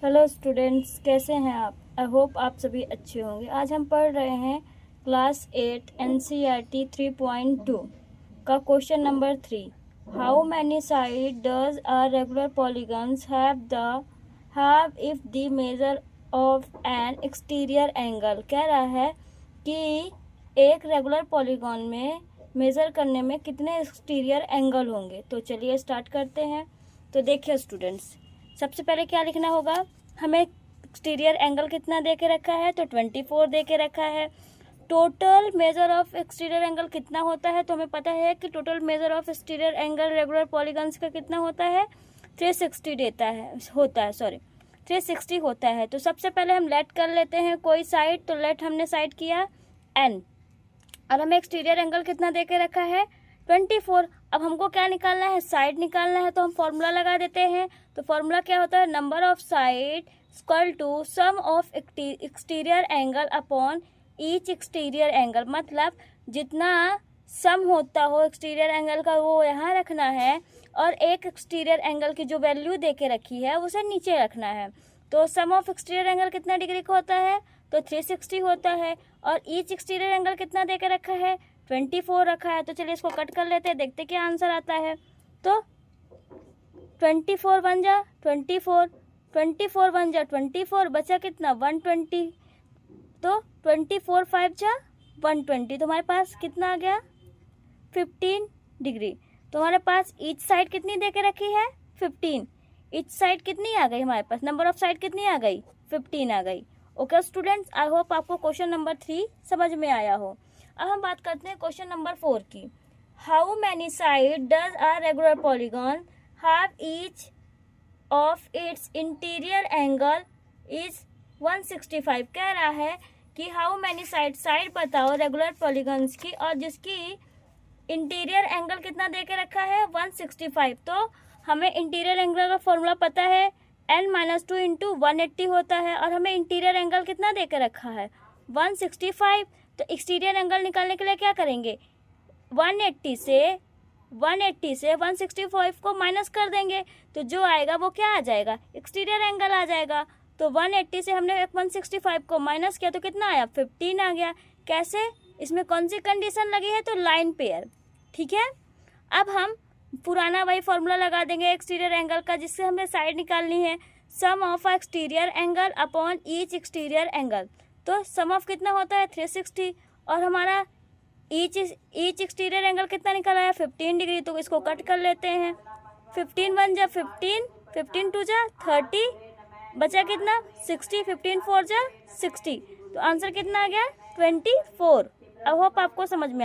Hello students, कैसे हैं आप? आई होप आप सभी अच्छे होंगे। आज हम पढ़ रहे हैं क्लास 8 NCERT 3.2 का question number 3। How many side does a regular polygons have if the measure of N exterior angle. कह रहा है कि एक रेगुलर पॉलीगॉन में मेज़र करने में कितने एक्सटीरियर एंगल होंगे। तो चलिए स्टार्ट करते हैं। तो देखिए स्टूडेंट्स, सबसे पहले क्या लिखना होगा, हमें एक्सटीरियर एंगल कितना दे के रखा है, तो 24 दे के रखा है। Total measure of exterior angle कितना होता है, तो हमें पता है कि total measure of exterior angle regular polygons का कितना होता है, 360 होता है। तो सबसे पहले हम लेट कर लेते हैं कोई साइड, तो लेट हमने साइड किया n, और हमें एक्सटीरियर एंगल कितना दे के रखा है, 24। अब हमको क्या निकालना है, साइड निकालना है, तो हम फॉर्मूला लगा देते हैं। तो फॉर्मूला क्या होता है, number of side equal to sum of exterior angle upon each exterior angle. मतलब जितना सम होता हो एक्सटीरियर एंगल का वो यहाँ रखना है, और एक एक्सटीरियर एंगल की जो वैल्यू दे के रखी है उसे नीचे रखना है। तो सम ऑफ एक्सटीरियर एंगल कितना डिग्री का होता है, तो 360 होता है, और ईच एक्सटीरियर एंगल कितना दे के रखा है, 24 रखा है। तो चलिए इसको कट कर लेते हैं, देखते क्या आंसर आता है। तो 24 बन जा 24, 24 बन जा 24, बचा कितना 120। तो 24 5 जा 120, तो हमारे पास कितना आ गया 15 डिग्री। तो हमारे पास ईच साइड कितनी दे के रखी है, 15। ईच साइड कितनी आ गई हमारे पास, नंबर ऑफ साइड कितनी आ गई, 15 आ गई। ओके स्टूडेंट्स, आई होप आपको क्वेश्चन नंबर 3 समझ में आया हो। अब हम बात करते हैं क्वेश्चन नंबर 4 की। How many side does a regular polygon have each of its interior angle is 165। कह रहा है कि हाउ मैनी साइड बताओ रेगुलर पॉलीगॉन्स की, और जिसकी इंटीरियर एंगल कितना दे के रखा है, 165। तो हमें इंटीरियर एंगल का फॉर्मूला पता है, n-2 इंटू 180 होता है, और हमें इंटीरियर एंगल कितना दे के रखा है, 165। तो एक्सटीरियर एंगल निकालने के लिए क्या करेंगे, 180 से 165 को माइनस कर देंगे, तो जो आएगा वो क्या आ जाएगा, एक्सटीरियर एंगल आ जाएगा। तो 180 से हमने 165 को माइनस किया तो कितना आया, 15 आ गया। कैसे, इसमें कौन सी कंडीशन लगी है, तो लाइन पेयर। ठीक है, अब हम पुराना वही फॉर्मूला लगा देंगे एक्सटीरियर एंगल का, जिससे हमें साइड निकालनी है, sum of exterior angle upon each exterior angle. तो सम ऑफ कितना होता है 360, और हमारा ईच एक्सटीरियर एंगल कितना निकाला है, 15 डिग्री। तो इसको कट कर लेते हैं, 15 बन जा 15, 15 टू जा 30, बचा कितना 60, 15 4 जा 60। तो आंसर कितना आ गया 24। आई होप आपको समझ में